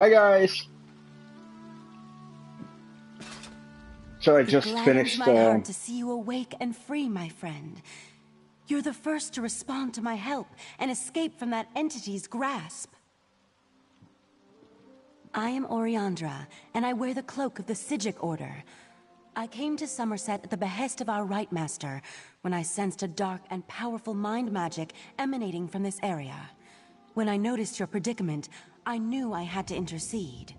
Hi guys! So I It just gladdens finished. my heart to see you awake and free, my friend. You're the first to respond to my help and escape from that entity's grasp. I am Oriandra, and I wear the cloak of the Sijic Order. I came to Summerset at the behest of our Right Master when I sensed a dark and powerful mind magic emanating from this area. When I noticed your predicament, I knew I had to intercede.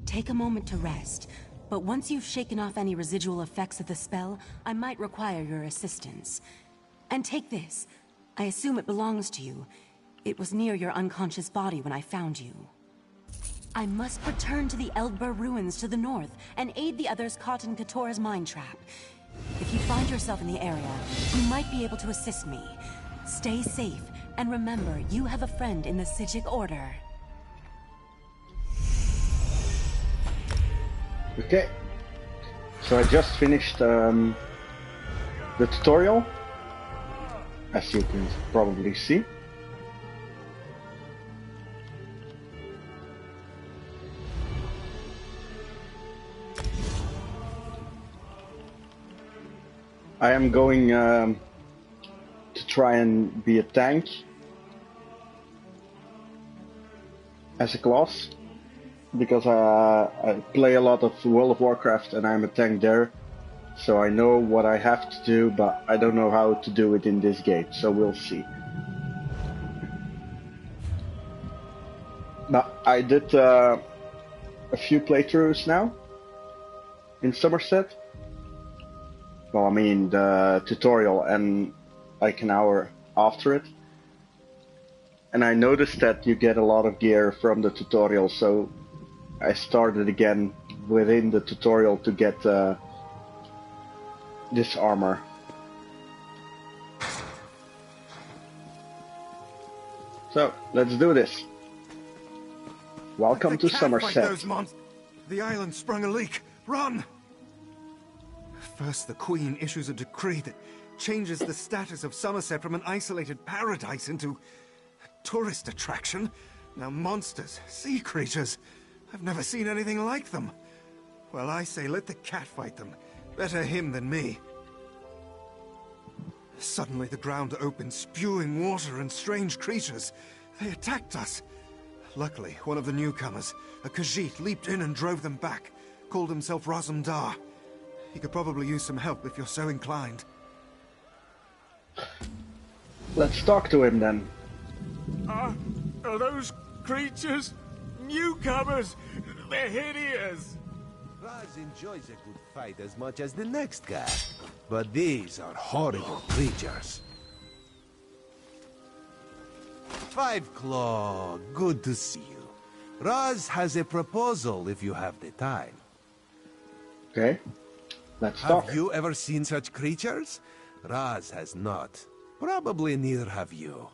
Take a moment to rest, but once you've shaken off any residual effects of the spell, I might require your assistance. And take this. I assume it belongs to you. It was near your unconscious body when I found you. I must return to the Eldbur ruins to the north and aid the others caught in Kator's mine trap. If you find yourself in the area, you might be able to assist me. Stay safe, and remember, you have a friend in the Sijic Order. Okay. So I just finished the tutorial, as you can probably see. I am going to try and be a tank as a class, because I play a lot of World of Warcraft and I'm a tank there, so I know what I have to do, but I don't know how to do it in this game, so we'll see. But I did a few playthroughs now in Summerset. Well, I mean the tutorial and like an hour after it. And I noticed that you get a lot of gear from the tutorial, so I started again within the tutorial to get this armor. So, let's do this. Welcome to Summerset. The island sprung a leak. Run! First, the Queen issues a decree that changes the status of Summerset from an isolated paradise into a tourist attraction. Now monsters, sea creatures, I've never seen anything like them. Well, I say let the cat fight them. Better him than me. Suddenly the ground opened, spewing water and strange creatures. They attacked us. Luckily, one of the newcomers, a Khajiit, leaped in and drove them back. Called himself Razumdar. He could probably use some help if you're so inclined. Let's talk to him then. Are those creatures newcomers? They're hideous. Raz enjoys a good fight as much as the next guy. But these are horrible creatures. Five Claw, good to see you. Raz has a proposal if you have the time. Okay, let's talk. Have you ever seen such creatures? Raz has not. Probably neither have you.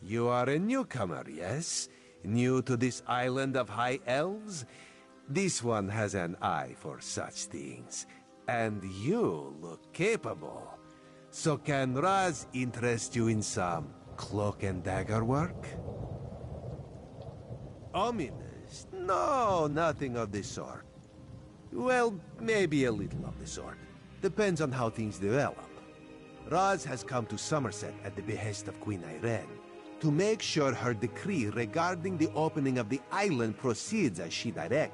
You are a newcomer, yes? New to this island of high elves? This one has an eye for such things. And you look capable. So can Raz interest you in some cloak and dagger work? Ominous? No, nothing of the sort. Well, maybe a little of the sort. Depends on how things develop. Raz has come to Summerset at the behest of Queen Irene to make sure her decree regarding the opening of the island proceeds as she directed.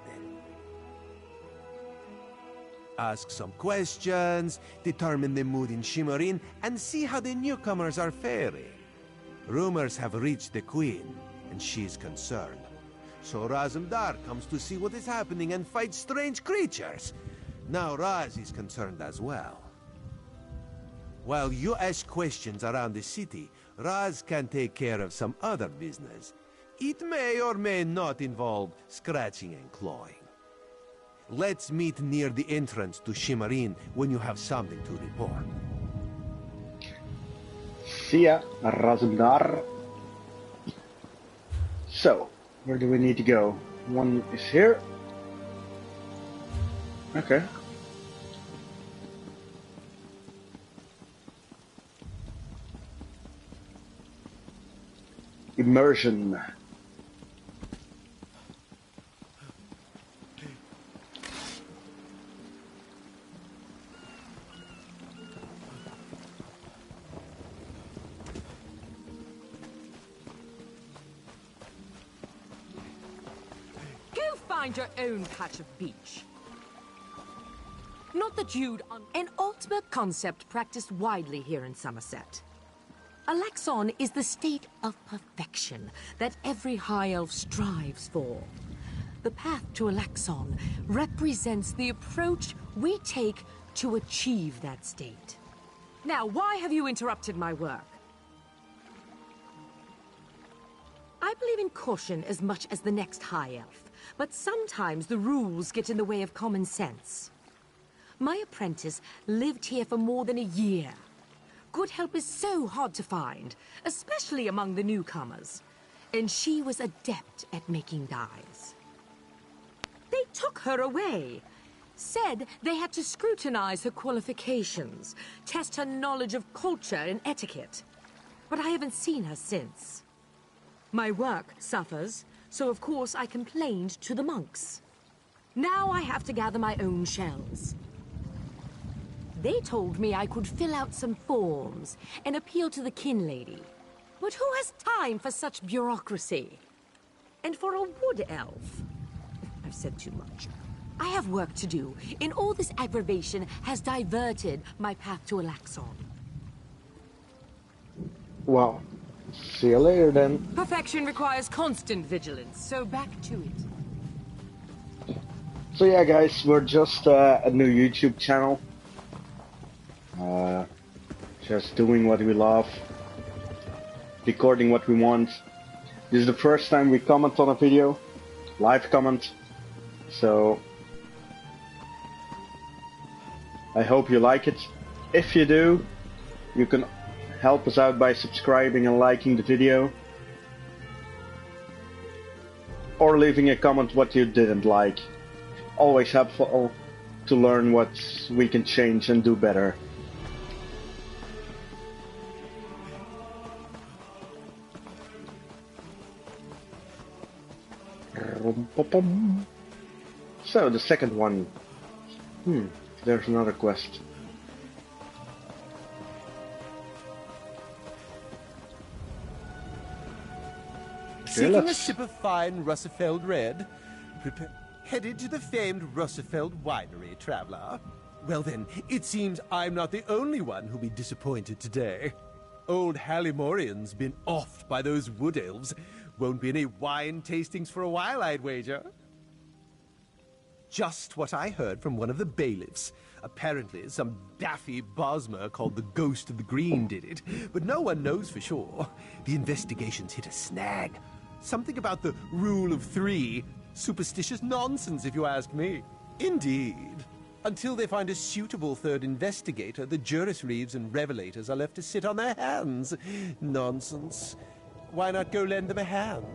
Ask some questions, determine the mood in Shimmerin, and see how the newcomers are faring. Rumors have reached the Queen, and she's concerned. So Razumdar comes to see what is happening and fight strange creatures. Now Raz is concerned as well. While you ask questions around the city, Raz can take care of some other business. It may or may not involve scratching and clawing. Let's meet near the entrance to Shimmerin when you have something to report. See ya, Razumdar. So, where do we need to go? One is here. Okay. Immersion. find your own patch of beach. Not that you'd... An ultimate concept practiced widely here in Summerset. Alaxon is the state of perfection that every High Elf strives for. The path to Alaxon represents the approach we take to achieve that state. Now, why have you interrupted my work? I believe in caution as much as the next High Elf, but sometimes the rules get in the way of common sense. My apprentice lived here for more than a year. Good help is so hard to find, especially among the newcomers. And she was adept at making dyes. They took her away. Said they had to scrutinize her qualifications, test her knowledge of culture and etiquette. But I haven't seen her since. My work suffers, so of course I complained to the monks. Now I have to gather my own shells. They told me I could fill out some forms and appeal to the kin lady. But who has time for such bureaucracy? And for a wood elf? I've said too much. I have work to do, and all this aggravation has diverted my path to Alaxon. Well, see you later then. Perfection requires constant vigilance, so back to it. So yeah, guys, we're just a new YouTube channel. Just doing what we love, recording what we want. This is the first time we comment on a video, live comment, so I hope you like it. If you do, you can help us out by subscribing and liking the video, or leaving a comment what you didn't like. Always helpful to learn what we can change and do better. So the second one. There's another quest. Seeking a sip of fine Russifeld Red? Headed to the famed Russifeld Winery, traveler. Well then, it seems I'm not the only one who'll be disappointed today. Old Hallimorian's been offed by those wood elves. Won't be any wine tastings for a while, I'd wager. Just what I heard from one of the bailiffs. Apparently, some daffy Bosmer called the Ghost of the Green did it, but no one knows for sure. The investigation's hit a snag. Something about the rule of three. Superstitious nonsense, if you ask me. Indeed. Until they find a suitable third investigator, the Juris Reeves and Revelators are left to sit on their hands. Nonsense. Why not go lend them a hand?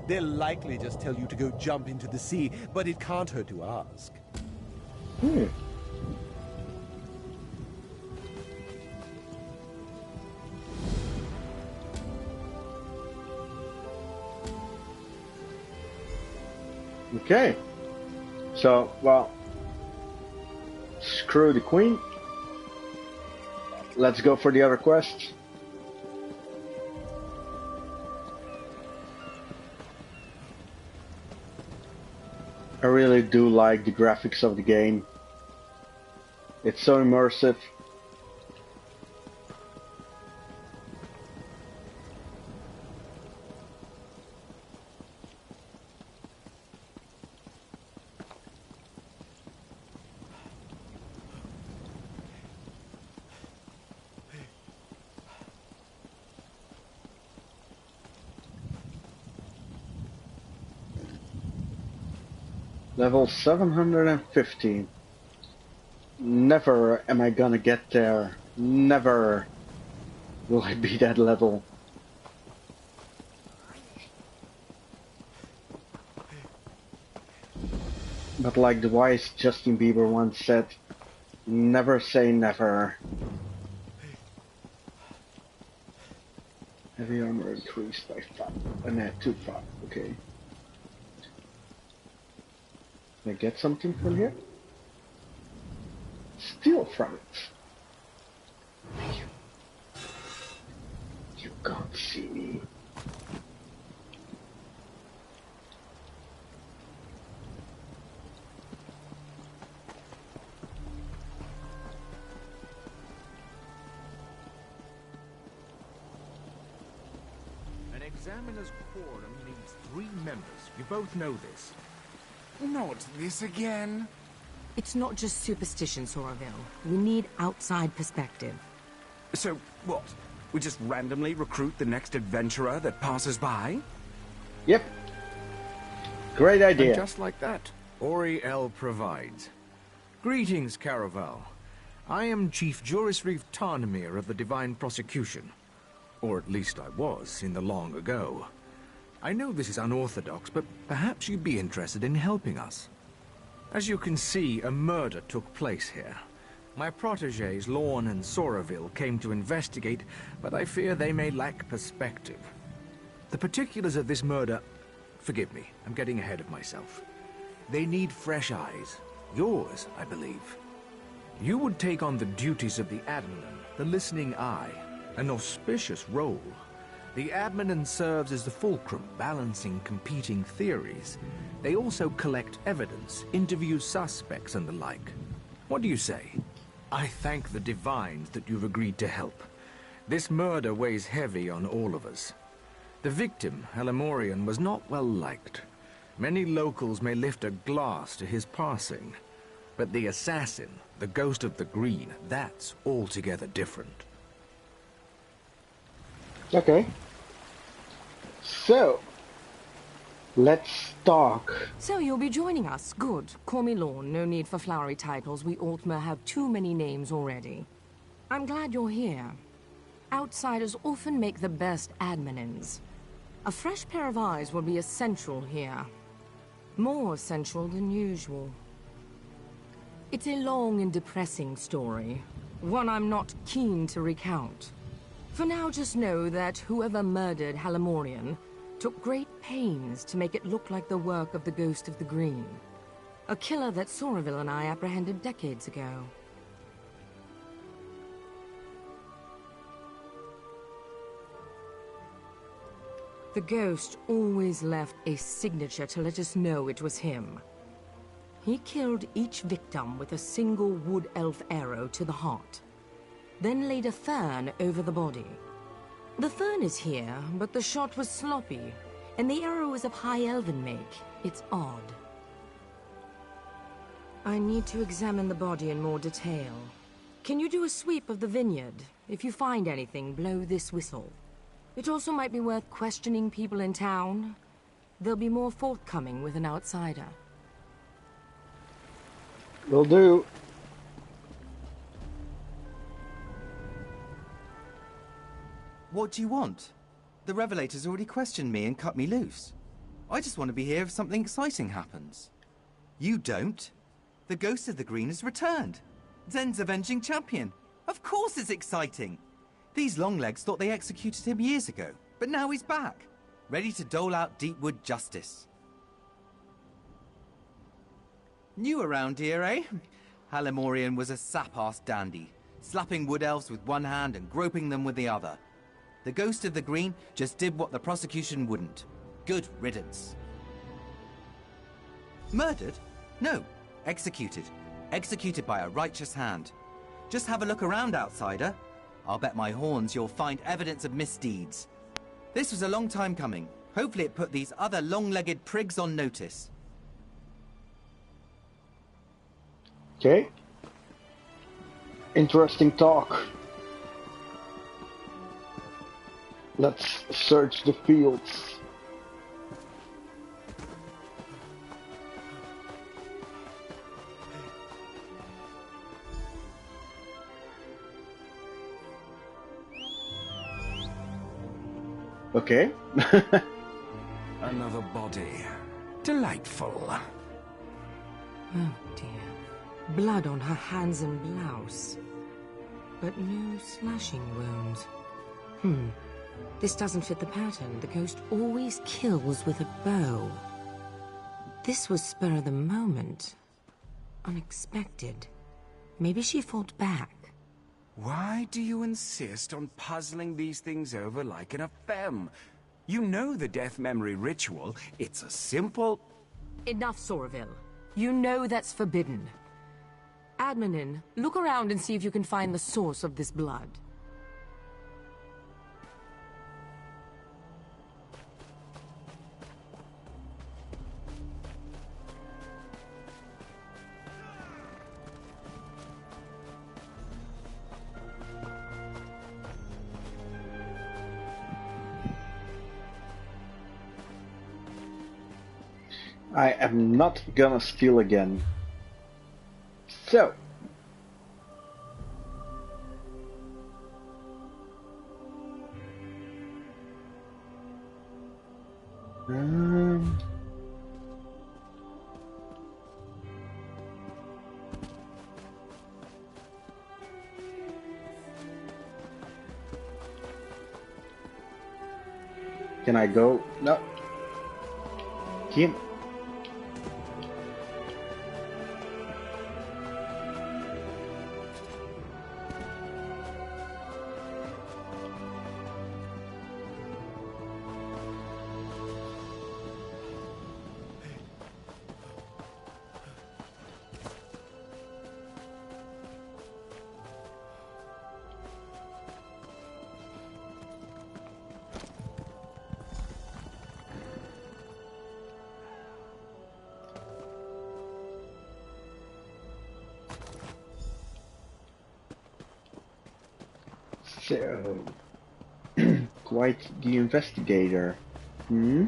They'll likely just tell you to go jump into the sea, but it can't hurt to ask. Okay. So, well, screw the queen. Let's go for the other quest. I really do like the graphics of the game. It's so immersive. Level 715. Never am I gonna get there. Never will I be that level. But like the wise Justin Bieber once said, never say never. Heavy armor increased by 5. And 2 5. Okay. Can I get something from here? Steal from it. You can't see me. examiner's quorum needs 3 members. You both know this. Not this again. It's not just superstition, Soraville. We need outside perspective. So, what? We just randomly recruit the next adventurer that passes by? Yep. Great idea. And just like that, Auriel provides. Greetings, Caraval. I am Chief Jurisreef Tarnamir of the Divine Prosecution. Or at least I was, in the long ago. I know this is unorthodox, but perhaps you'd be interested in helping us. As you can see, a murder took place here. My protégés, Lorne and Soraville, came to investigate, but I fear they may lack perspective. The particulars of this murder... Forgive me, I'm getting ahead of myself. They need fresh eyes. Yours, I believe. You would take on the duties of the Admin, the listening eye, an auspicious role. The Admin serves as the fulcrum, balancing competing theories. They also collect evidence, interview suspects and the like. What do you say? I thank the Divines that you've agreed to help. This murder weighs heavy on all of us. The victim, Halimorian, was not well liked. Many locals may lift a glass to his passing. But the assassin, the Ghost of the Green, that's altogether different. Okay. So, let's talk. So you'll be joining us. Good. Call me Lorne. No need for flowery titles. We Altmer have too many names already. I'm glad you're here. Outsiders often make the best adminins. A fresh pair of eyes will be essential here. More essential than usual. It's a long and depressing story. One I'm not keen to recount. For now, just know that whoever murdered Halimorian took great pains to make it look like the work of the Ghost of the Green. A killer that Soraville and I apprehended decades ago. The Ghost always left a signature to let us know it was him. He killed each victim with a single wood elf arrow to the heart, then laid a fern over the body. The fern is here, but the shot was sloppy, and the arrow is of high elven make. It's odd. I need to examine the body in more detail. Can you do a sweep of the vineyard? If you find anything, blow this whistle. It also might be worth questioning people in town. They'll be more forthcoming with an outsider. Will do. What do you want? The Revelators already questioned me and cut me loose. I just want to be here if something exciting happens. You don't. The Ghost of the Green has returned. Zen's avenging champion. Of course it's exciting. These Longlegs thought they executed him years ago, but now he's back, ready to dole out Deepwood justice. New around here, eh? Halimorian was a sap-ass dandy, slapping wood elves with one hand and groping them with the other. The Ghost of the Green just did what the prosecution wouldn't. Good riddance. Murdered? No. Executed. Executed by a righteous hand. Just have a look around, outsider. I'll bet my horns you'll find evidence of misdeeds. This was a long time coming. Hopefully it put these other long-legged prigs on notice. Okay. Interesting talk. Let's search the fields. Okay. Another body. Delightful. Oh dear. Blood on her hands and blouse. But no slashing wounds. This doesn't fit the pattern. The ghost always kills with a bow. This was spur of the moment. Unexpected. Maybe she fought back. Why do you insist on puzzling these things over like in a femme? You know the death memory ritual. It's a simple... Enough, Soraville. You know that's forbidden. Adminin, look around and see if you can find the source of this blood. I am not gonna steal again. So. Um, can I go? No. Kim. So, quite the investigator. Hmm?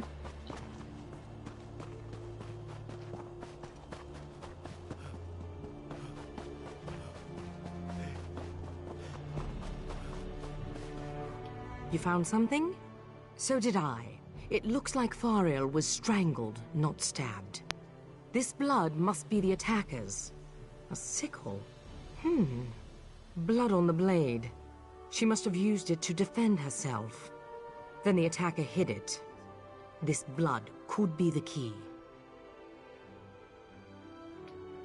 You found something? So did I. It looks like Fariel was strangled, not stabbed. This blood must be the attacker's. A sickle? Blood on the blade. She must have used it to defend herself. Then the attacker hid it. This blood could be the key.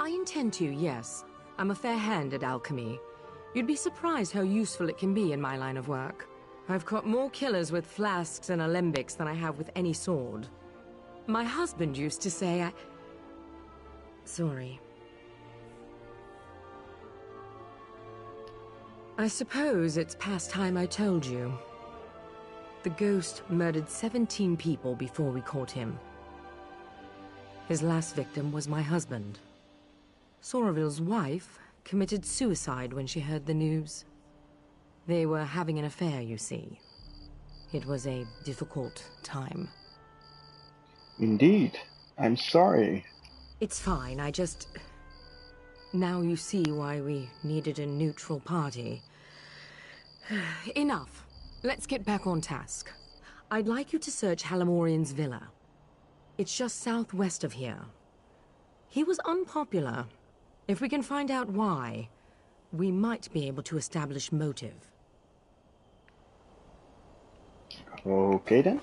I intend to, yes. I'm a fair hand at alchemy. You'd be surprised how useful it can be in my line of work. I've caught more killers with flasks and alembics than I have with any sword. My husband used to say Sorry. I suppose it's past time I told you. The ghost murdered 17 people before we caught him. His last victim was my husband. Soravil's wife committed suicide when she heard the news. They were having an affair, you see. It was a difficult time. Indeed. I'm sorry. It's fine, Now you see why we needed a neutral party. Enough. Let's get back on task. I'd like you to search Halamorian's villa. It's just southwest of here. He was unpopular. If we can find out why, we might be able to establish motive. Okay then.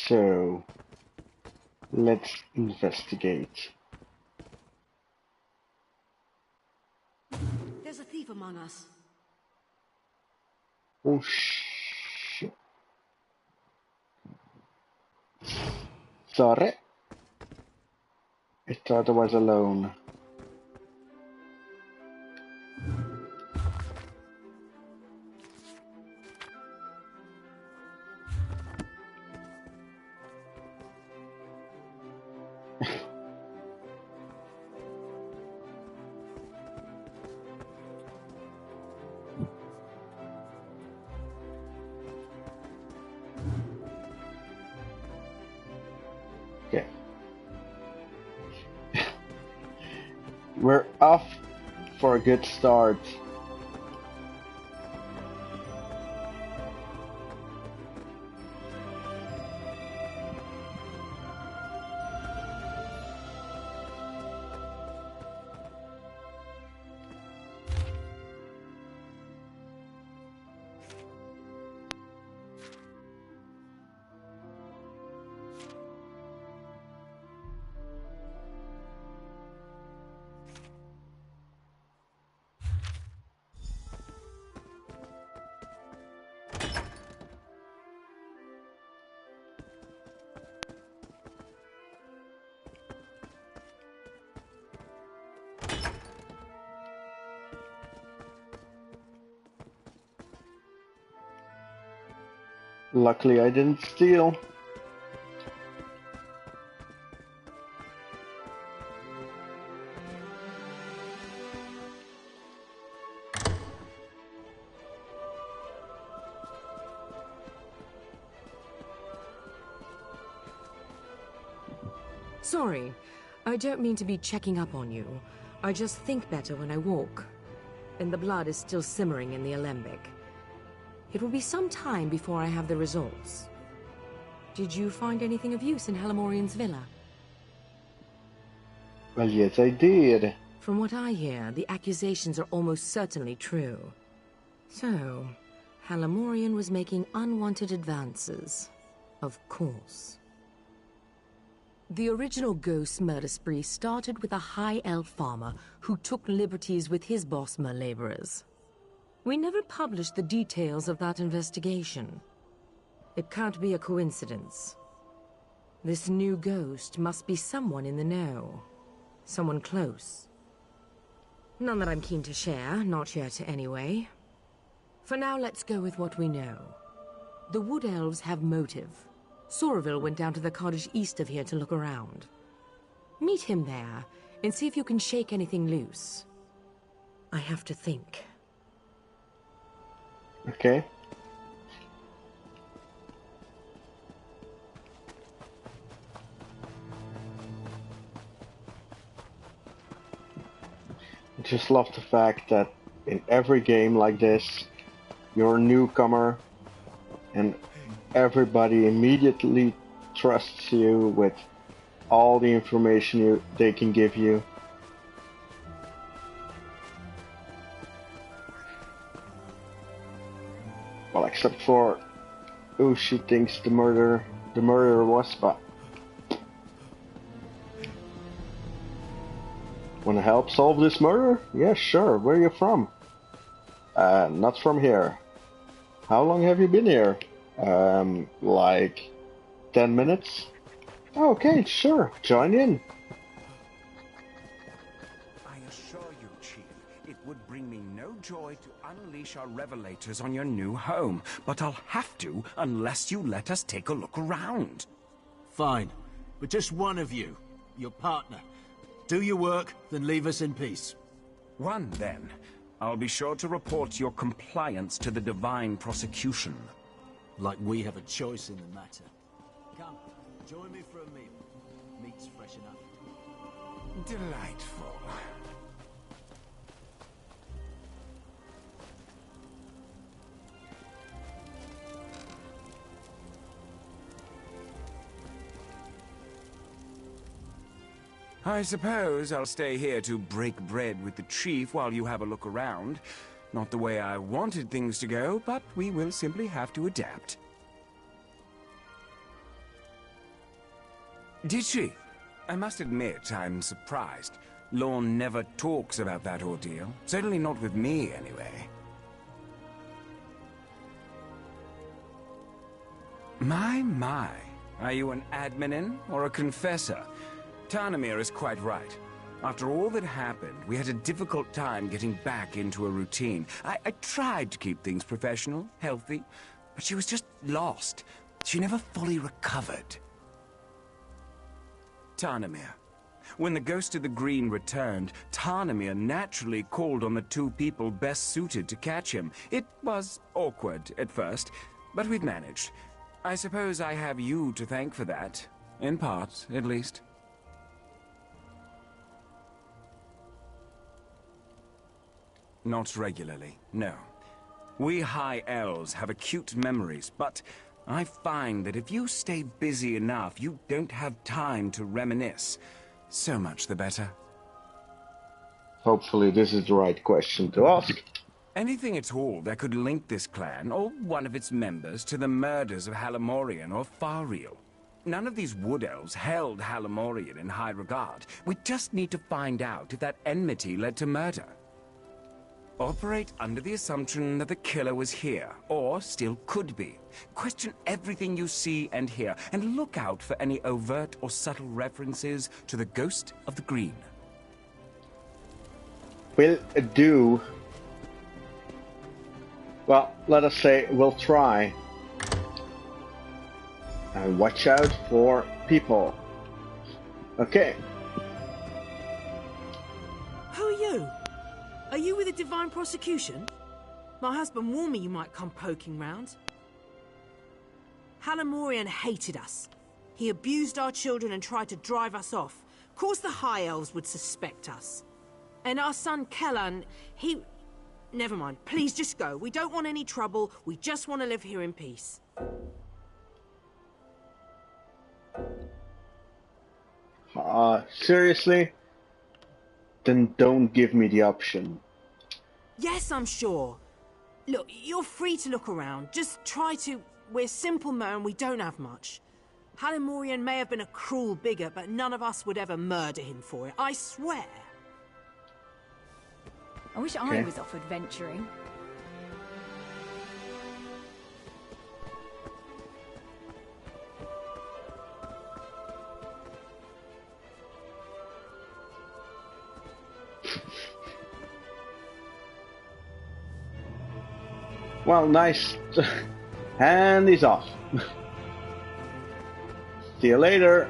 So, let's investigate. There's a thief among us. Oh shit. Sorry. I thought I was alone. Okay. We're off for a good start. Luckily I didn't steal. Sorry, I don't mean to be checking up on you. I just think better when I walk. And the blood is still simmering in the alembic. It will be some time before I have the results. Did you find anything of use in Halamorian's villa? Well, yes, I did. From what I hear, the accusations are almost certainly true. So, Halamorian was making unwanted advances. Of course. The original ghost murder spree started with a high elf farmer who took liberties with his Bosmer laborers. We never published the details of that investigation. It can't be a coincidence. This new ghost must be someone in the know. Someone close. None that I'm keen to share, not yet anyway. For now, let's go with what we know. The Wood Elves have motive. Soraville went down to the cottage east of here to look around. Meet him there, and see if you can shake anything loose. I have to think. Okay. I just love the fact that in every game like this, you're a newcomer and everybody immediately trusts you with all the information they can give you. Well, except for who she thinks the murderer was, but wanna help solve this murder? Yeah, sure. Where are you from? Not from here. How long have you been here? Like 10 minutes? Okay, sure. Join in. I assure you, Chief, it would bring me no joy to unleash our revelators on your new home, but I'll have to unless you let us take a look around. Fine, but just one of you, your partner. Do your work, then leave us in peace. One, then. I'll be sure to report your compliance to the Divine Prosecution. Like we have a choice in the matter. Come, join me for a meal. Meat's fresh enough. Delightful. I suppose I'll stay here to break bread with the chief while you have a look around. Not the way I wanted things to go, but we will simply have to adapt. Did she? I must admit, I'm surprised. Lorne never talks about that ordeal. Certainly not with me, anyway. My. Are you an adminin or a confessor? Tarnamir is quite right. After all that happened, we had a difficult time getting back into a routine. I tried to keep things professional, healthy, but she was just lost. She never fully recovered. Tarnamir. When the Ghost of the Green returned, Tarnamir naturally called on the two people best suited to catch him. It was awkward at first, but we've managed. I suppose I have you to thank for that. In part, at least. Not regularly, no. We High Elves have acute memories, but I find that if you stay busy enough, you don't have time to reminisce. So much the better. Hopefully this is the right question to ask. Anything at all that could link this clan, or one of its members, to the murders of Halamorian or Fariel. None of these Wood Elves held Halamorian in high regard. We just need to find out if that enmity led to murder. Operate under the assumption that the killer was here, or still could be. Question everything you see and hear, and look out for any overt or subtle references to the Ghost of the Green. Will do. Well, let us say we'll try. And watch out for people. Okay. Who are you? Are you with the Divine Prosecution? My husband warned me you might come poking round. Halamorian hated us. He abused our children and tried to drive us off. Of course the High Elves would suspect us. And our son Kellan, he... Never mind, please just go. We don't want any trouble. We just want to live here in peace. Seriously? Then don't give me the option. Yes, I'm sure. Look, you're free to look around. Just try to... We're simple men, we don't have much. Halamorian may have been a cruel bigot, but none of us would ever murder him for it, I swear. I wish I was off adventuring. Well, nice. And he's off. See you later.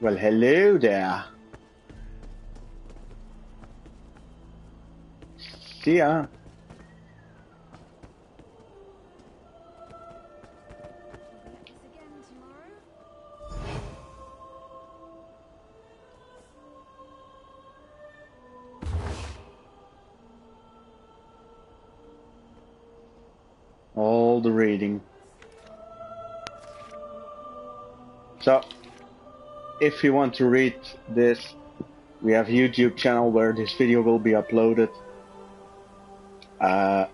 Well, hello there. See ya. All the reading. So, if you want to read this, we have a YouTube channel where this video will be uploaded.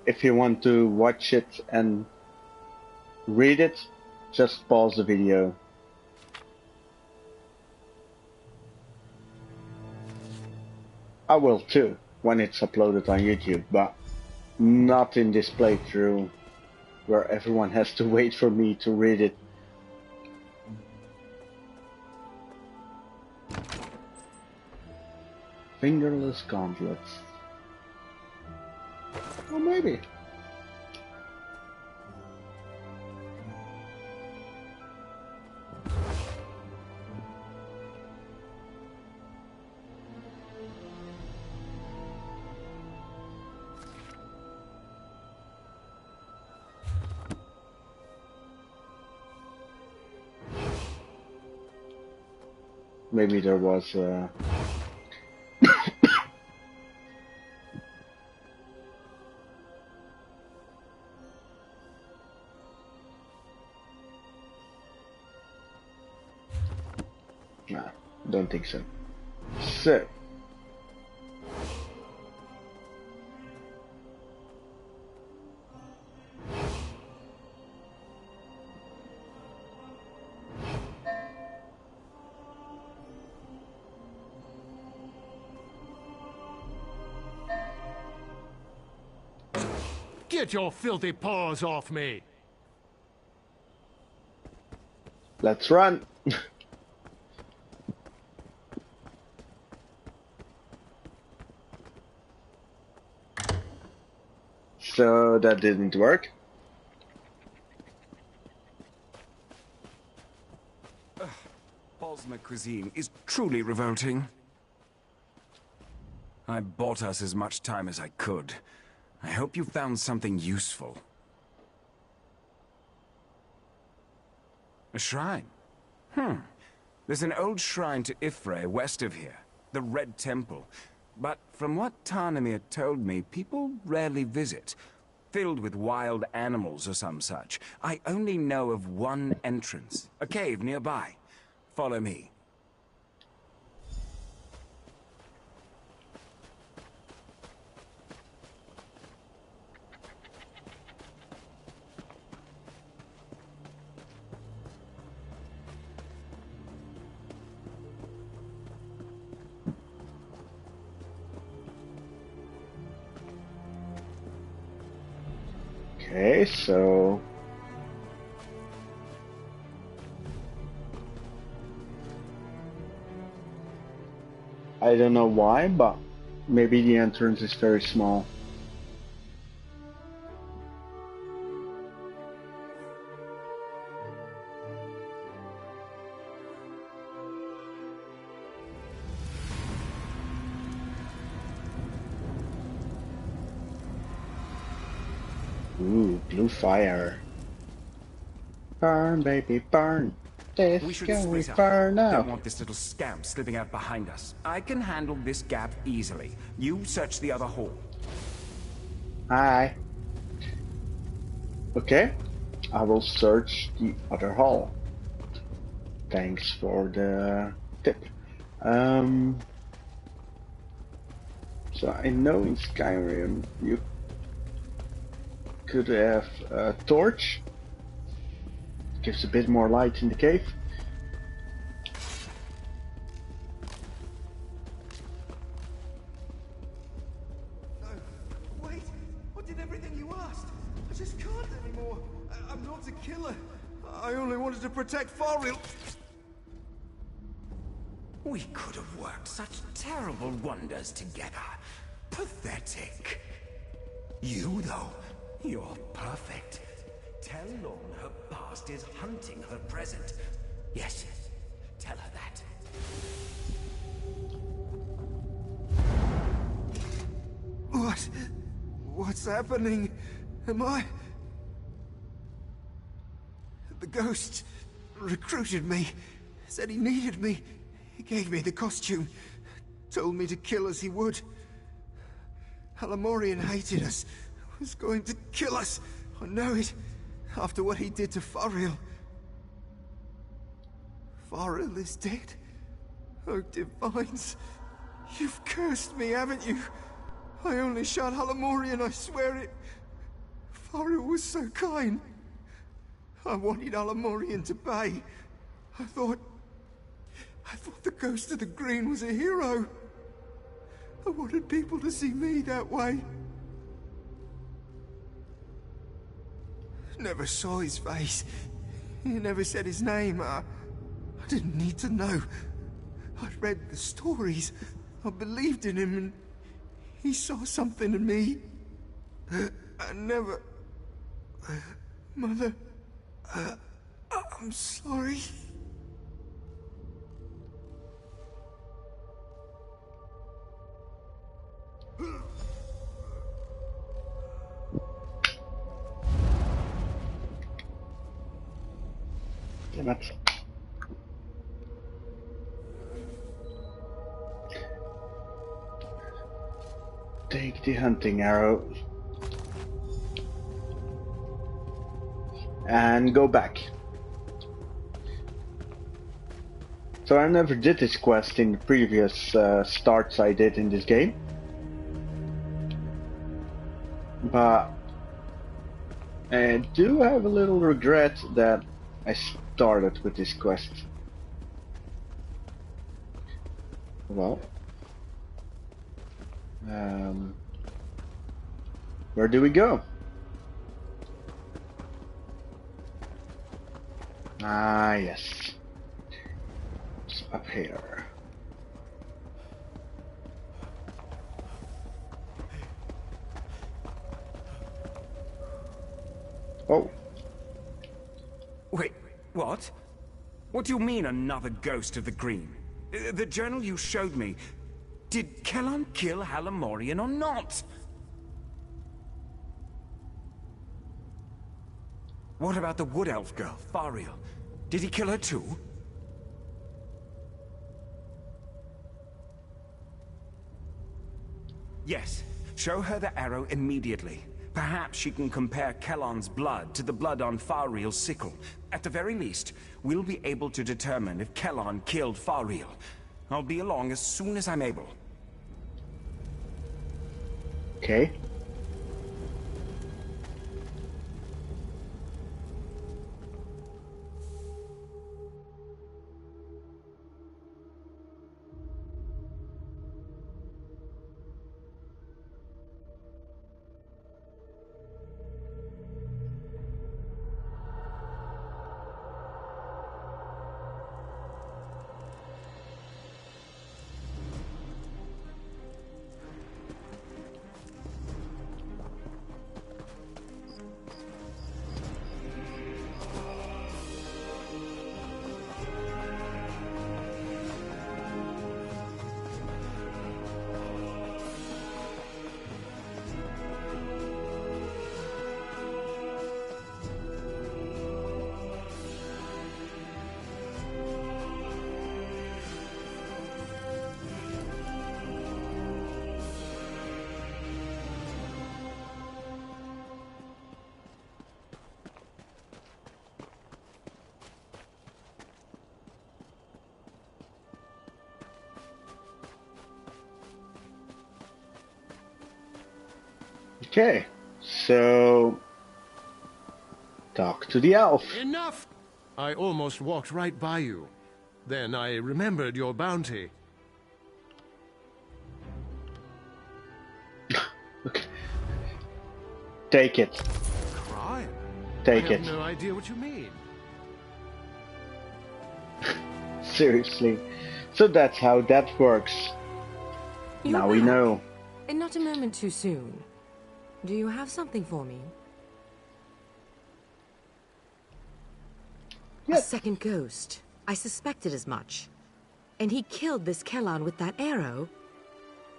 If you want to watch it and read it, just pause the video. I will too, when it's uploaded on YouTube, but not in this playthrough where everyone has to wait for me to read it. Fingerless gauntlets. Oh, maybe. Maybe there was Nah, don't think so. So Get your filthy paws off me! let's run. So that didn't work. Bosmer cuisine is truly revolting. I bought us as much time as I could. I hope you found something useful. A shrine? There's an old shrine to Ifre west of here, the Red Temple. But from what Tarnamir told me, people rarely visit, filled with wild animals or some such. I only know of one entrance, a cave nearby. Follow me. Okay, so I don't know why, but maybe the entrance is very small. Ooh, blue fire. Burn, baby, burn. This We should can we split up. burn now? Don't want this little scamp slipping out behind us. I can handle this gap easily. You search the other hall. Hi. Okay, I will search the other hall. Thanks for the tip. So I know in Skyrim you could have a torch. Gives a bit more light in the cave. No, wait! I did everything you asked! I just can't anymore! I'm not a killer! I only wanted to protect Farrell! We could have worked such terrible wonders together. Pathetic. You, though, you're perfect. Tell Lorne her past is hunting her present. Yes, tell her that. What's happening? Am I... The ghost recruited me, said he needed me. He gave me the costume, told me to kill as he would. Halamorian hated us, was going to kill us. I know it, after what he did to Farrell. Farrell is dead. Oh, Divines, you've cursed me, haven't you? I only shot Halamorian, I swear it. Farrell was so kind. I wanted Halamorian to pay. I thought the Ghost of the Green was a hero. I wanted people to see me that way. Never saw his face. He never said his name. I didn't need to know. I'd read the stories. I believed in him, and he saw something in me. I never... Mother... I'm sorry. Damn it. Take the hunting arrow. And go back. So I never did this quest in the previous starts I did in this game. But I do have a little regret that I started with this quest. Well, where do we go? Ah, yes. It's up here. Oh. Wait, what? What do you mean, another Ghost of the Green? The journal you showed me, did Kellan kill Halamorian or not? What about the Wood Elf girl, Fariel? Did he kill her too? Yes, show her the arrow immediately. Perhaps she can compare Kellan's blood to the blood on Fariel's sickle. At the very least, we'll be able to determine if Kellan killed Fariel. I'll be along as soon as I'm able. Okay. Okay, so talk to the elf. Enough! I almost walked right by you. Then I remembered your bounty. Okay. Take it. Crime? Take I it. have no idea what you mean. Seriously. So that's how that works. You're Now we back. know. And not a moment too soon. Do you have something for me? Yes. A second ghost. I suspected as much. And he killed this Kellan with that arrow.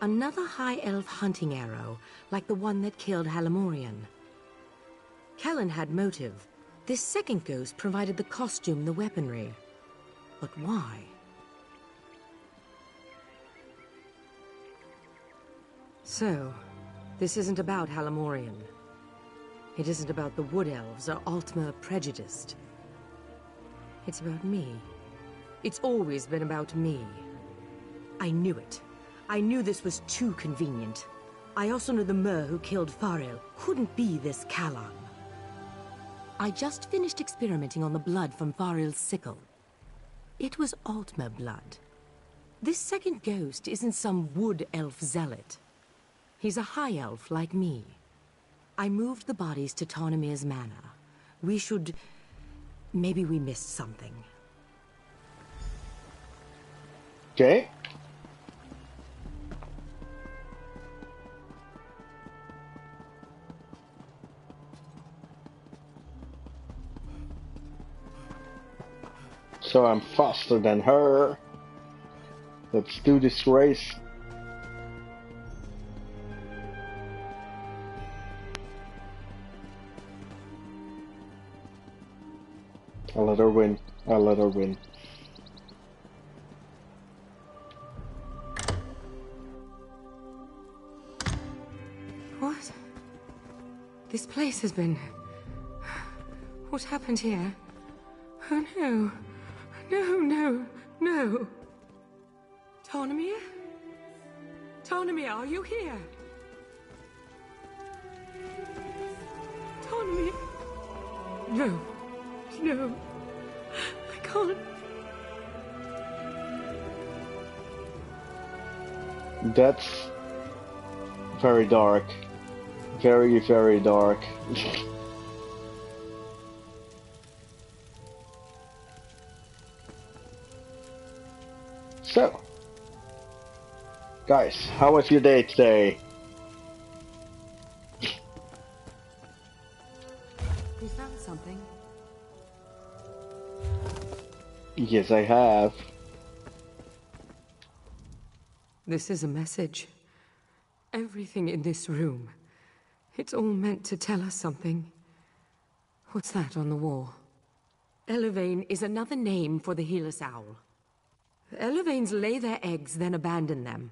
Another high elf hunting arrow, like the one that killed Halamorian. Kellan had motive. This second ghost provided the costume, the weaponry. But why? So, this isn't about Halamorian. It isn't about the Wood Elves or Altmer prejudiced. It's about me. It's always been about me. I knew it. I knew this was too convenient. I also knew the Mer who killed Faril couldn't be this Kellan. I just finished experimenting on the blood from Faril's sickle. It was Altmer blood. This second ghost isn't some wood elf zealot. He's a high elf like me. I moved the bodies to Tarnamir's manor. We should... Maybe we missed something. Okay. So I'm faster than her. Let's do this race. I'll let her win. I'll let her win. What? This place has been... What happened here? Oh no. No. Tarnamir? Tarnamir, are you here? Tarnamir? No. I can't. That's very dark. Very, very dark. So, guys, how was your day today? You found something? Yes, I have. This is a message. Everything in this room. It's all meant to tell us something. What's that on the wall? Elevane is another name for the Helus Owl. Elevanes lay their eggs, then abandon them.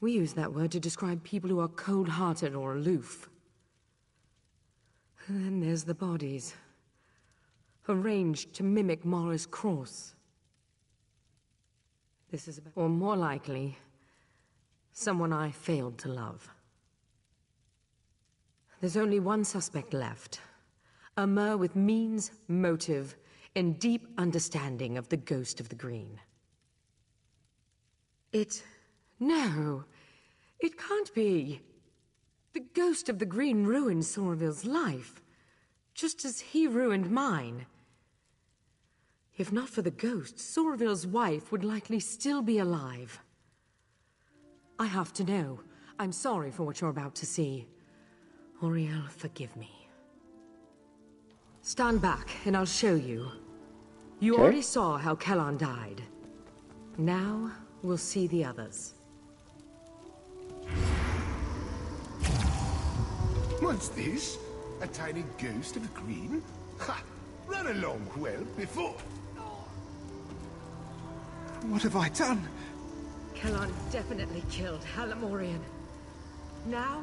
We use that word to describe people who are cold-hearted or aloof. And then there's the bodies. Arranged to mimic Mara's cross. This is about... Or more likely, someone I failed to love. There's only one suspect left. A Mer with means, motive, and deep understanding of the ghost of the Green. No. It can't be. The ghost of the Green ruined Soraville's life, just as he ruined mine. If not for the ghost, Soraville's wife would likely still be alive. I have to know. I'm sorry for what you're about to see. Auriel, forgive me. Stand back, and I'll show you. You already saw how Kellan died. Now, we'll see the others. What's this? A tiny ghost of a green? Ha! Run along, well, before... What have I done? Kellan definitely killed Halamorian. Now,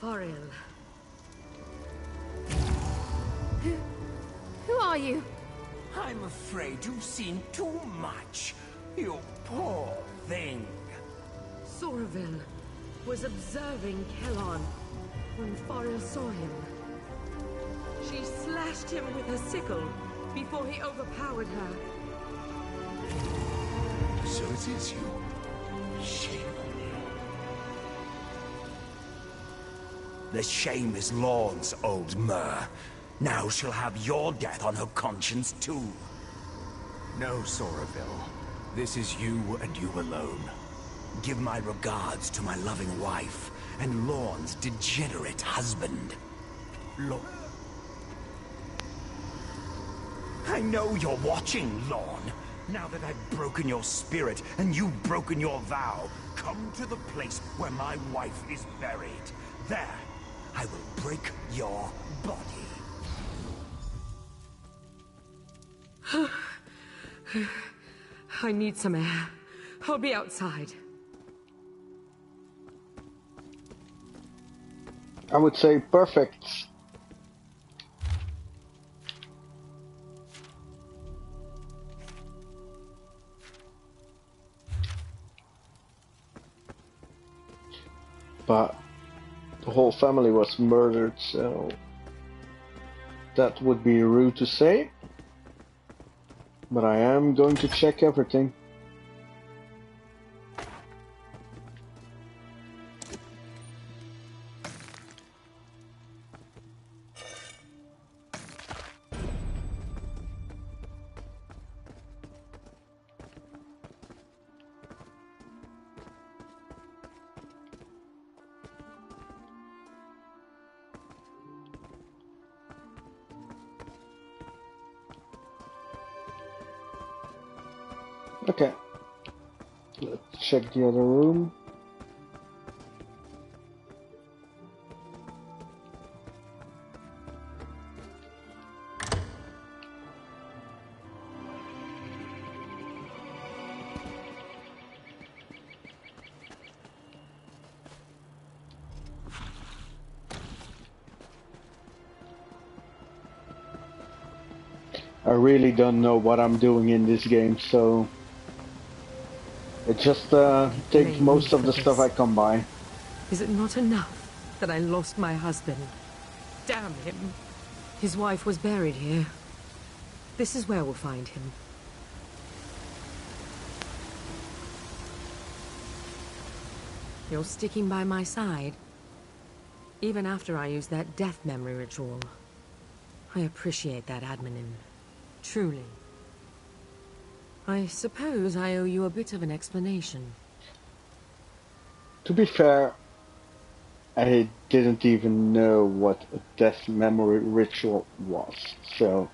Faril. Who are you? I'm afraid you've seen too much. You poor thing. Soraville. was observing Kelon when Faril saw him. She slashed him with her sickle before he overpowered her. So it is you. Shame on you. The shame is Lorne's, old Mer. Now she'll have your death on her conscience too. No, Soraville. This is you and you alone. Give my regards to my loving wife and Lorne's degenerate husband. I know you're watching, Lorne. Now that I've broken your spirit and you've broken your vow, come to the place where my wife is buried. There, I will break your body. I need some air. I'll be outside. I would say perfect. But the whole family was murdered, so that would be rude to say. But I am going to check everything. Okay, let's check the other room. I really don't know what I'm doing in this game, so it just takes most of the stuff I come by. Is it not enough that I lost my husband? Damn him. His wife was buried here. This is where we'll find him. You're sticking by my side. Even after I used that death memory ritual. I appreciate that, Admin. Truly. I suppose I owe you a bit of an explanation. To be fair, I didn't even know what a death memory ritual was, so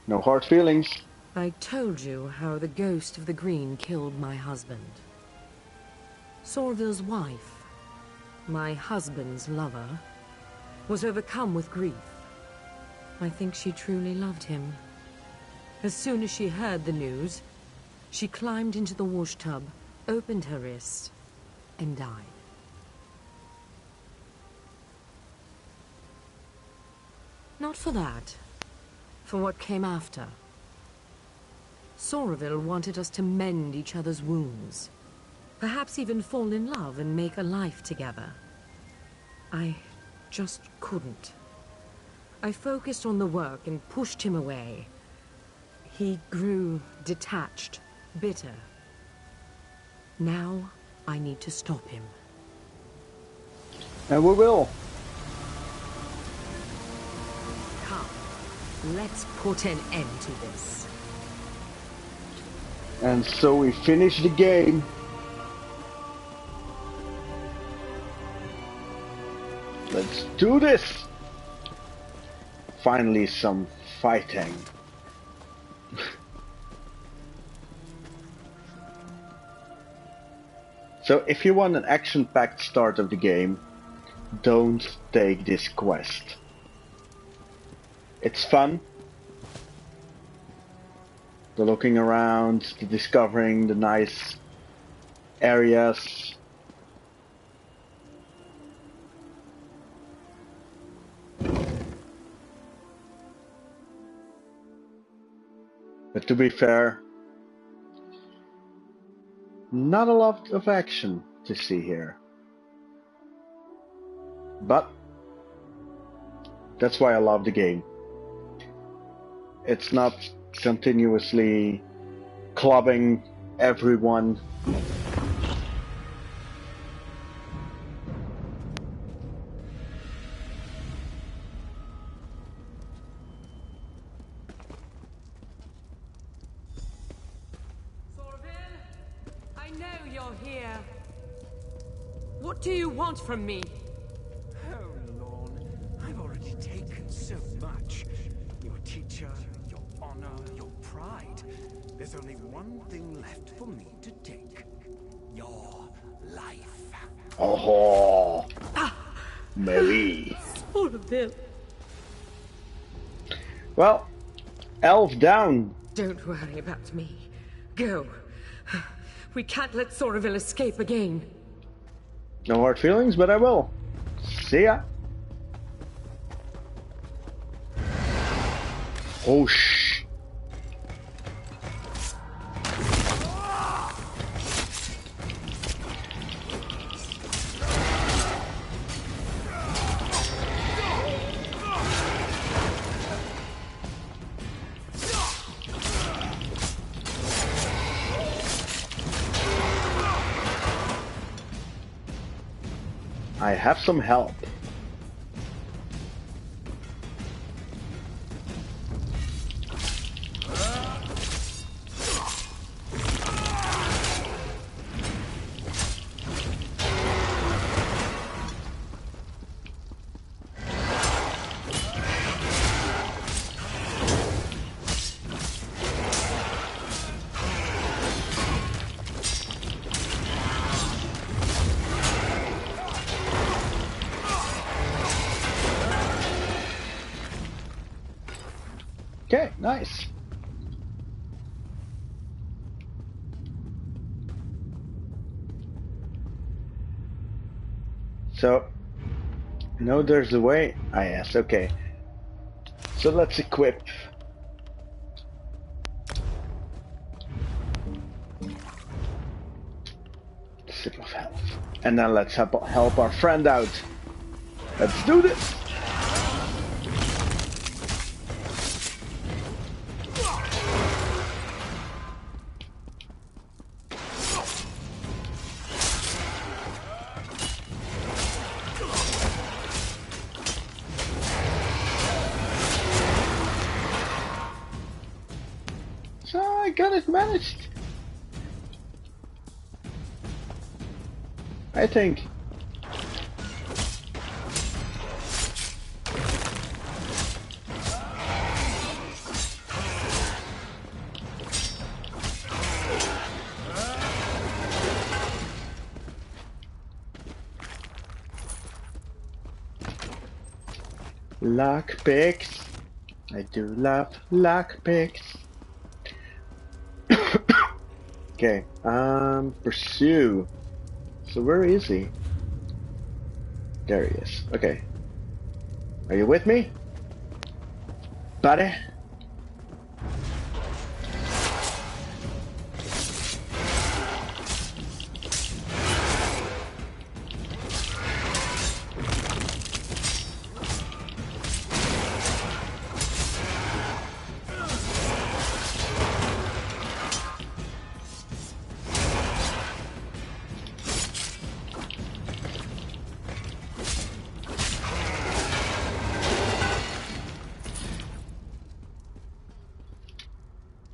no hard feelings. I told you how the ghost of the Green killed my husband. Sorville's wife, my husband's lover, was overcome with grief. I think she truly loved him. As soon as she heard the news, she climbed into the wash tub, opened her wrist, and died. Not for that. For what came after. Soraville wanted us to mend each other's wounds. Perhaps even fall in love and make a life together. I just couldn't. I focused on the work and pushed him away. He grew detached, bitter. Now I need to stop him. And we will. Come, let's put an end to this. And so we finish the game. Let's do this! Finally some fighting. So if you want an action-packed start of the game, don't take this quest. It's fun. The looking around, the discovering the nice areas. But to be fair, not a lot of action to see here. But that's why I love the game. It's not continuously clubbing everyone. I know you're here. What do you want from me? Oh, Lorne, I've already taken so much. Your teacher, your honor, your pride. There's only one thing left for me to take. Your life. Oh, Marie. Sorville. Well, elf down. Don't worry about me. Go. We can't let Sorville escape again. No hard feelings, but I will. See ya. Oh, shh. I have some help. Okay, nice. So, no, there's a way. Ah, yes, okay. So let's equip. Sip of health. And then let's help our friend out. Let's do this! So I got it managed. I think. Lockpicks. I do love lockpicks. Okay, pursue. So where is he? There he is. Okay. Are you with me, buddy?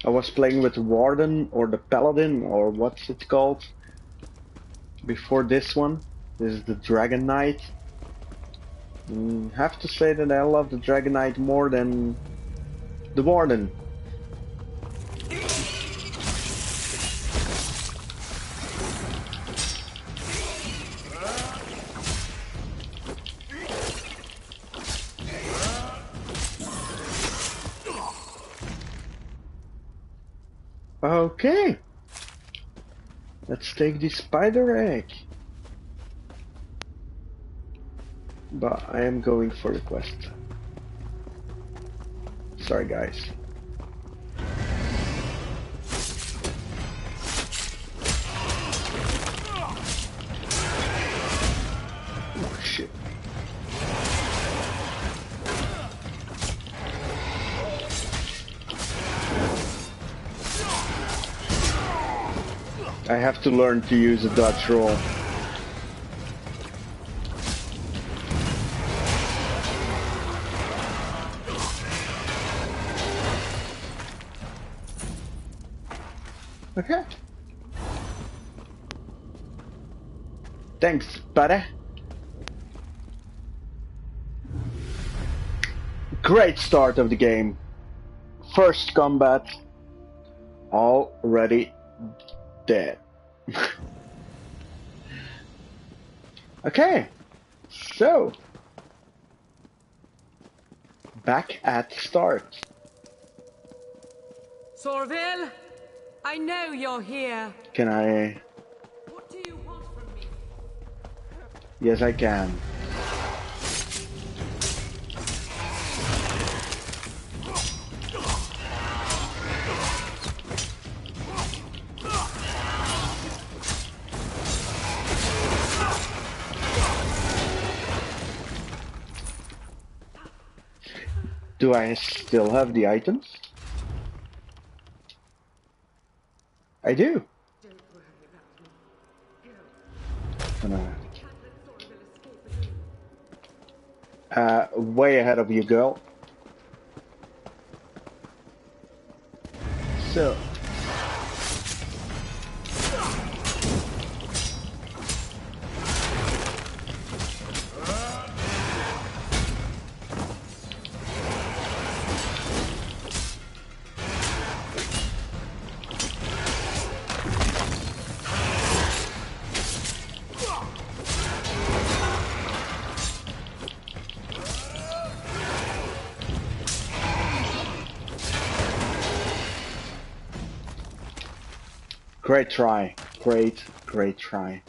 I was playing with the Warden or the Paladin or what's it called before this one. This is the Dragon Knight. Have to say that I love the Dragon Knight more than the Warden. Okay, let's take the spider egg. But I am going for the quest. Sorry guys. Oh shit. I have to learn to use a dodge roll. Okay. Thanks, buddy. Great start of the game. First combat. Already dead. Okay. So. Back at start. Sorville, I know you're here. Can I? What do you want from me? Yes, I can. Do I still have the items? I do. Way ahead of you, girl. So. Great try. Great try.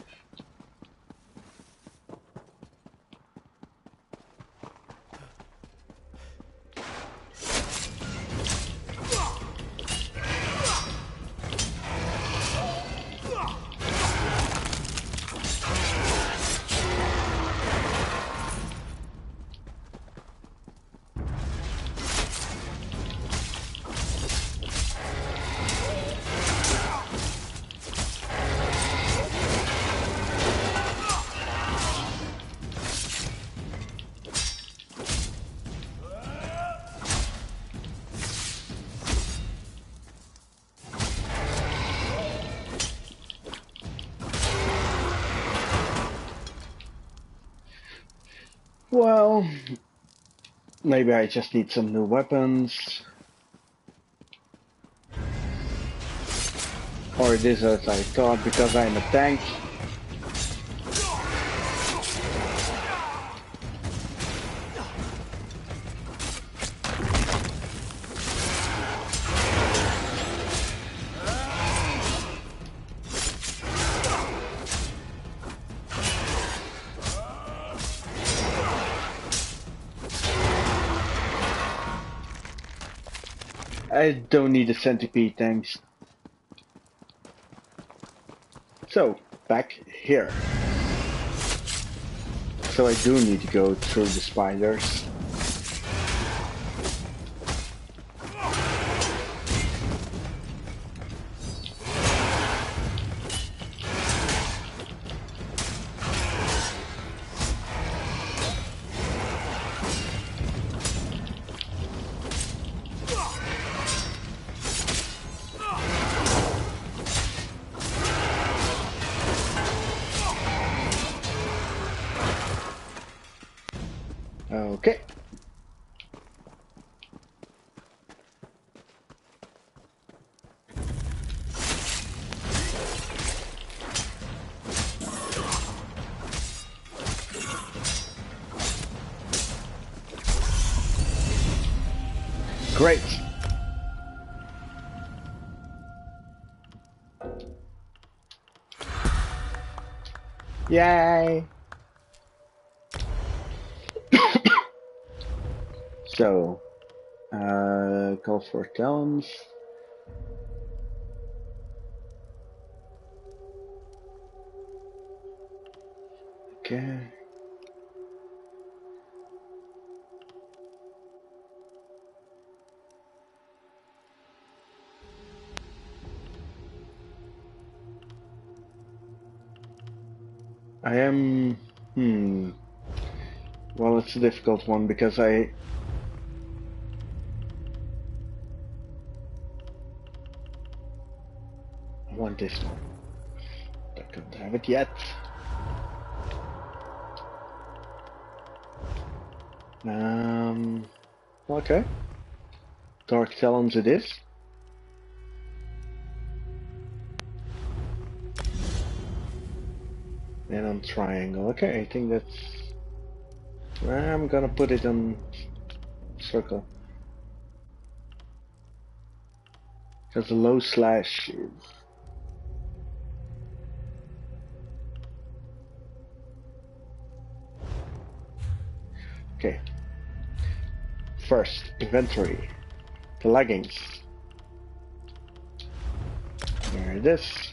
Well, maybe I just need some new weapons. Or it is as I thought because I'm a tank. I don't need a centipede, thanks. So, back here. So I do need to go through the spiders. Okay. Great. Yay. So, call for talents. Okay. I am... Well, it's a difficult one because I want this one. I couldn't have it yet. Okay. Dark Talons it is. And on triangle. Okay, I think that's... I'm gonna put it on circle. Because the low slash is... Okay. First, inventory. The leggings. There it is.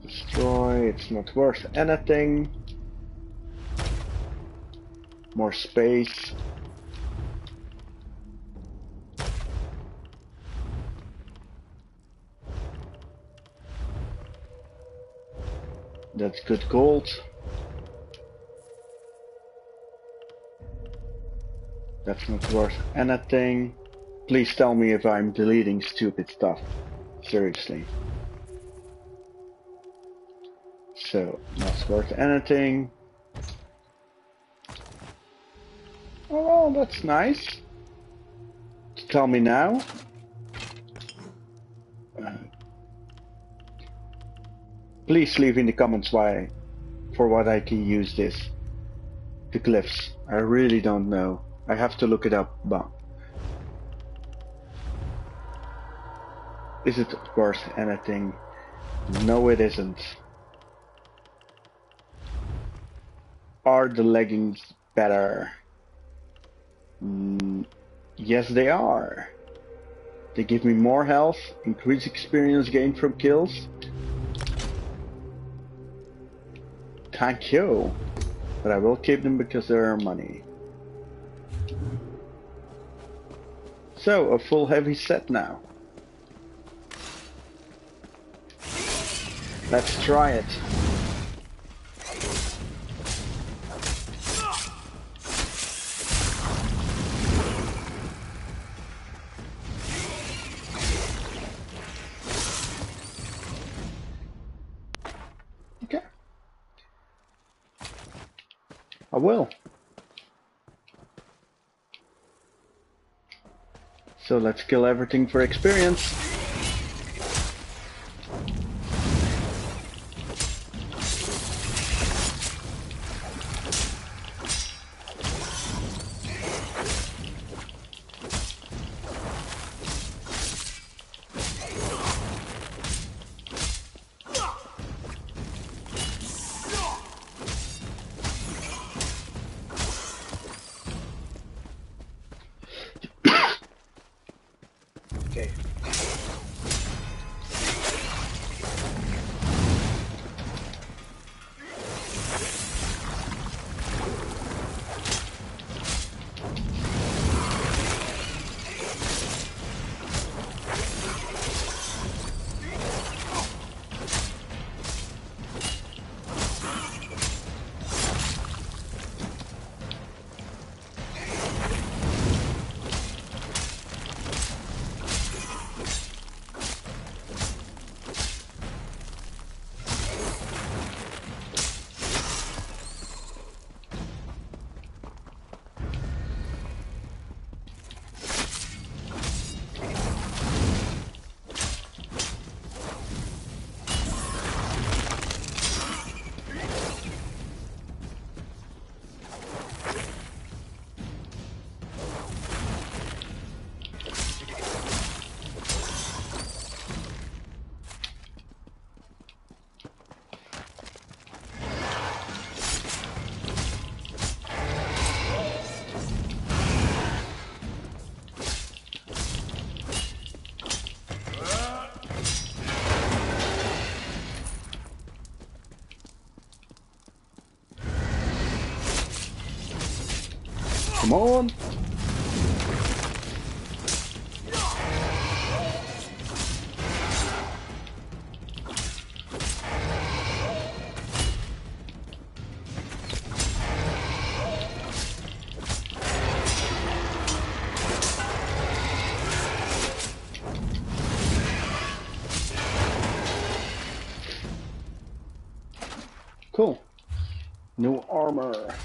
Destroy, it's not worth anything. More space. That's good gold. That's not worth anything. Please tell me if I'm deleting stupid stuff. Seriously. So, not worth anything. Oh, well, that's nice. Tell me now. Please leave in the comments for what I can use this. The glyphs. I really don't know. I have to look it up, but... Is it worth anything? No, it isn't. Are the leggings better? Yes, they are. They give me more health, increased experience gained from kills. Thank you. But I will keep them because they are money. So, a full heavy set now. Let's try it. Okay. I will. So let's kill everything for experience. Okay. Come on. Cool. New armor.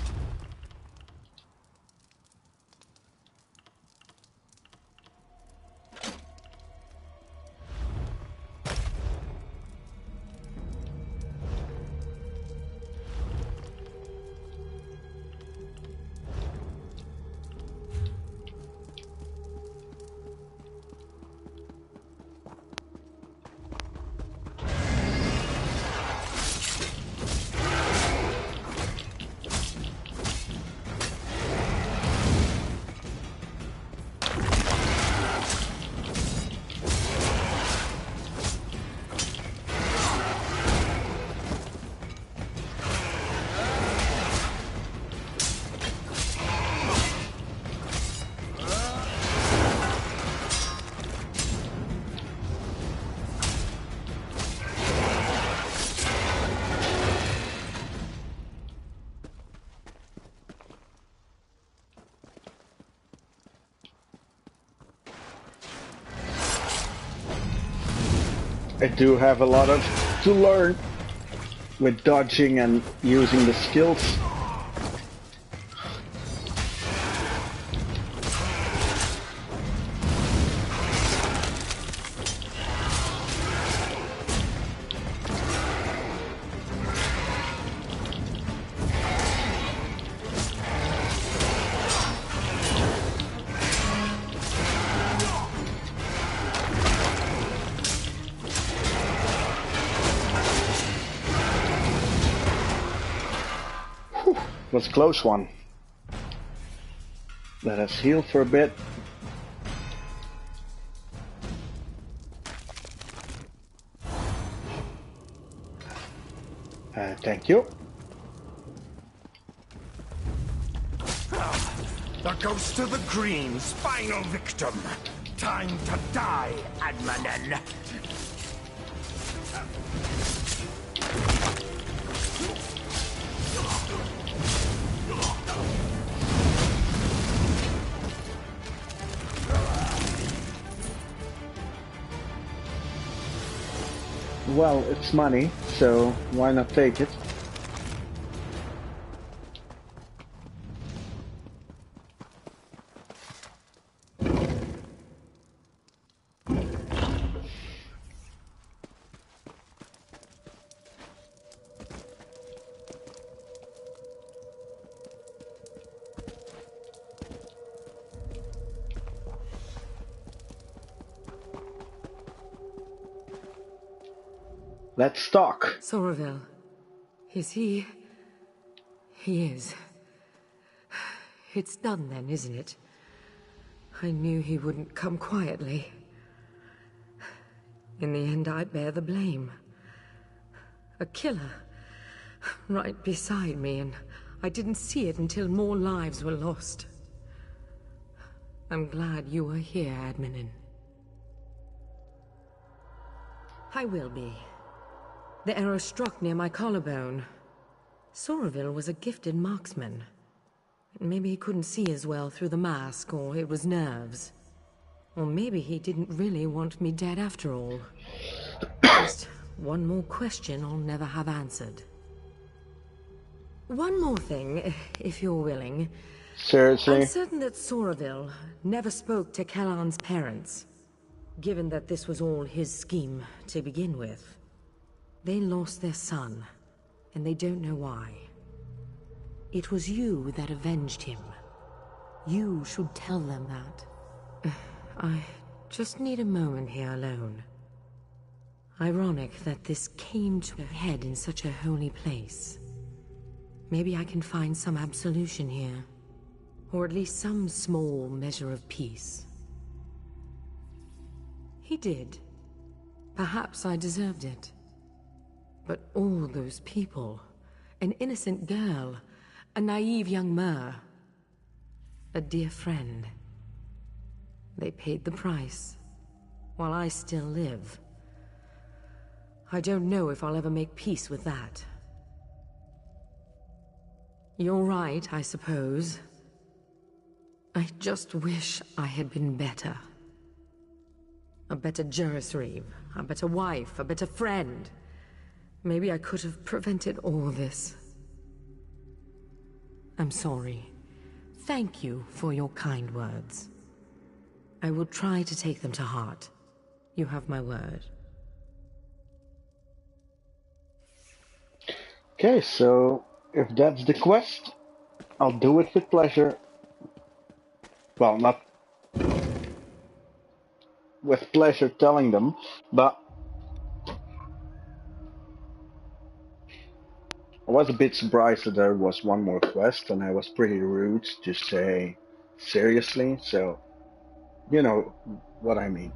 I do have a lot of to learn with dodging and using the skills. Was a close one. Let us heal for a bit. Thank you. The ghost of the Green's final victim. Time to die, Admanen. Well, it's money, so why not take it? Let's talk. Somerville. Is he... He is. It's done then, isn't it? I knew he wouldn't come quietly. In the end, I bear the blame. A killer. Right beside me, and I didn't see it until more lives were lost. I'm glad you were here, Admanen. I will be. The arrow struck near my collarbone. Somerville was a gifted marksman. Maybe he couldn't see as well through the mask, or it was nerves. Or maybe he didn't really want me dead after all. Just one more question I'll never have answered. One more thing, if you're willing. Seriously? I'm certain that Somerville never spoke to Kellan's parents, given that this was all his scheme to begin with. They lost their son, and they don't know why. It was you that avenged him. You should tell them that. I just need a moment here alone. Ironic that this came to a head in such a holy place. Maybe I can find some absolution here, or at least some small measure of peace. He did. Perhaps I deserved it. But all those people, an innocent girl, a naive young Mer, a dear friend, they paid the price, while I still live. I don't know if I'll ever make peace with that. You're right, I suppose. I just wish I had been better. A better Juris Reeve, a better wife, a better friend. Maybe I could have prevented all this. I'm sorry. Thank you for your kind words. I will try to take them to heart. You have my word. Okay, so if that's the quest, I'll do it with pleasure. Well, not with pleasure telling them, but I was a bit surprised that there was one more quest, and I was pretty rude to say seriously, so you know what I mean.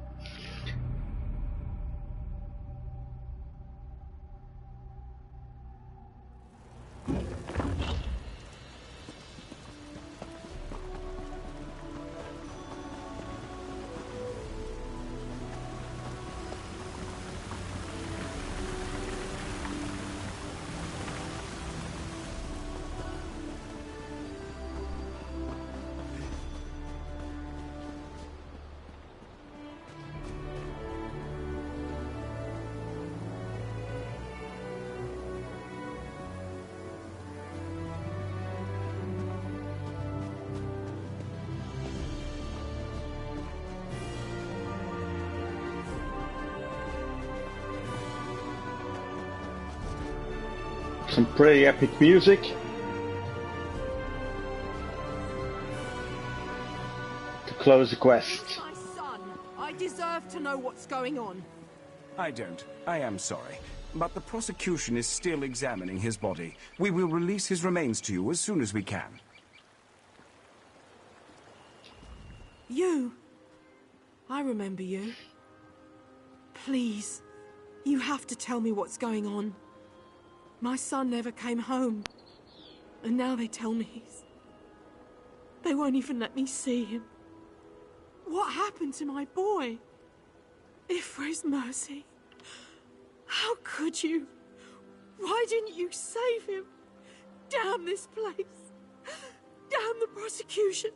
Some pretty epic music. To close the quest. My son. I deserve to know what's going on. I don't. I am sorry. But the prosecution is still examining his body. We will release his remains to you as soon as we can. You. I remember you. Please. You have to tell me what's going on. My son never came home. And now they tell me they won't even let me see him. What happened to my boy? If for his mercy. How could you? Why didn't you save him? Damn this place. Damn the prosecution.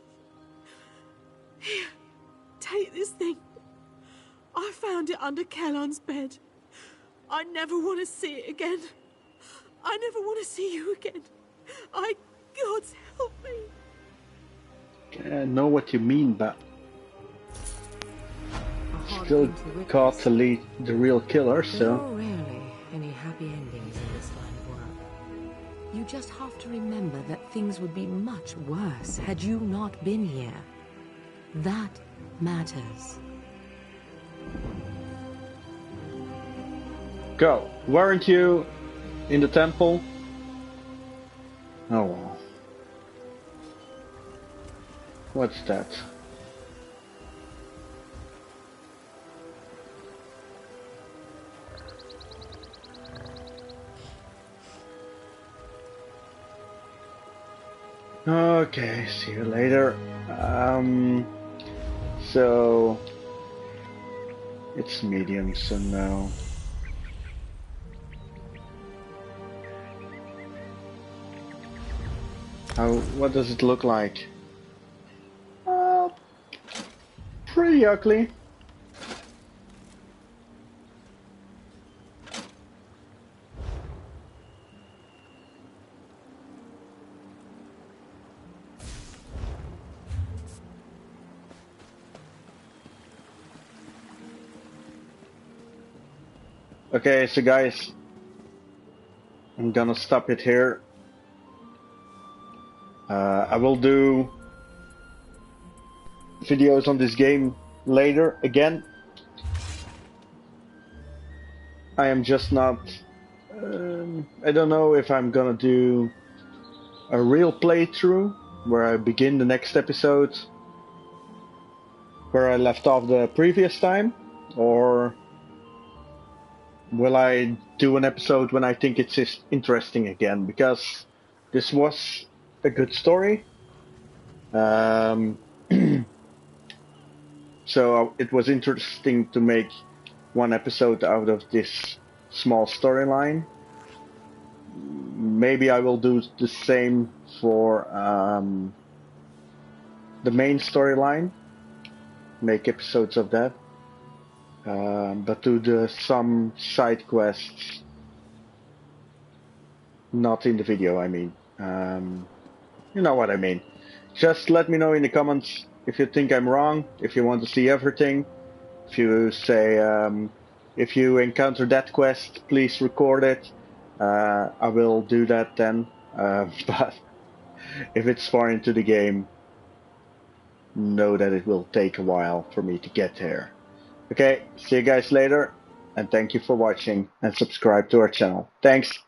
Here, take this thing. I found it under Kellan's bed. I never want to see it again. I never want to see you again. God's help me. I know what you mean, but still caught to lead the real killer, so. There are rarely any happy endings in this line of work. You just have to remember that things would be much worse had you not been here. That matters. Go. Weren't you in the temple? Oh well. What's that? Okay, see you later. So it's medium, so no. What does it look like? Pretty ugly. Okay, so guys, I'm gonna stop it here. I will do videos on this game later again. I am just not... I don't know if I'm gonna do a real playthrough where I begin the next episode where I left off the previous time, or will I do an episode when I think it's interesting again, because this was a good story. So it was interesting to make one episode out of this small storyline. Maybe I will do the same for the main storyline, make episodes of that, but do some side quests Not in the video, I mean. You know what I mean. Just let me know in the comments if you think I'm wrong, if you want to see everything. If you say, if you encounter that quest, please record it. I will do that then. But if it's far into the game, know that it will take a while for me to get there. Okay, see you guys later, and thank you for watching, and subscribe to our channel. Thanks!